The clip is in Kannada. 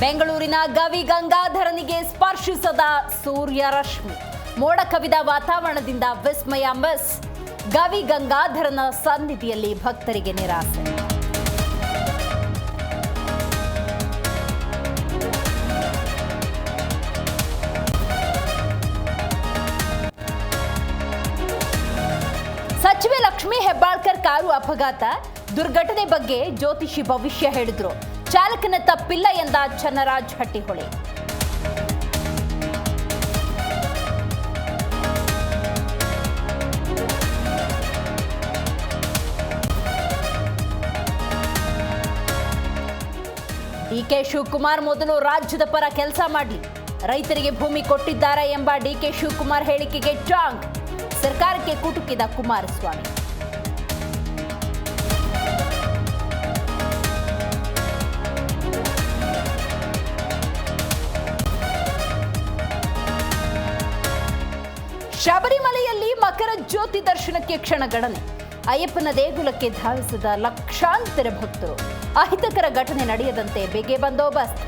ಬೆಂಗಳೂರಿನ ಗವಿ ಗಂಗಾಧರನಿಗೆ ಸ್ಪರ್ಶಿಸದ ಸೂರ್ಯರಶ್ಮಿ. ಮೋಡ ಕವಿದ ವಾತಾವರಣದಿಂದ ವಿಸ್ಮಯ ಮಿಸ್. ಗವಿ ಗಂಗಾಧರನ ಸನ್ನಿಧಿಯಲ್ಲಿ ಭಕ್ತರಿಗೆ ನಿರಾಸೆ. ಸಚಿವೆ ಲಕ್ಷ್ಮೀ ಹೆಬ್ಬಾಳ್ಕರ್ ಕಾರು ಅಪಘಾತ. ದುರ್ಘಟನೆ ಬಗ್ಗೆ ಜ್ಯೋತಿಷಿ ಭವಿಷ್ಯ ಹೇಳಿದ್ರು. ಚಾಲಕನ ತಪ್ಪಿಲ್ಲ ಎಂದ ಚನ್ನರಾಜ್ ಹಟ್ಟಿಹೊಳೆ. ಡಿಕೆ ಶಿವಕುಮಾರ್ ಮೊದಲು ರಾಜ್ಯದ ಪರ ಕೆಲಸ ಮಾಡಲಿ. ರೈತರಿಗೆ ಭೂಮಿ ಕೊಟ್ಟಿದ್ದಾರೆ ಎಂಬ ಡಿಕೆ ಶಿವಕುಮಾರ್ ಹೇಳಿಕೆಗೆ ಟಾಂಗ್. ಸರ್ಕಾರಕ್ಕೆ ಕುಟುಕಿದ ಕುಮಾರಸ್ವಾಮಿ. ಶಬರಿಮಲೆಯಲ್ಲಿ ಮಕರ ಜ್ಯೋತಿ ದರ್ಶನಕ್ಕೆ ಕ್ಷಣಗಣನೆ. ಅಯ್ಯಪ್ಪನ ದೇಗುಲಕ್ಕೆ ಧಾವಿಸಿದ ಲಕ್ಷಾಂತರ ಭಕ್ತರು. ಅಹಿತಕರ ಘಟನೆ ನಡೆಯದಂತೆ ಬಿಗಿ ಬಂದೋಬಸ್ತ್.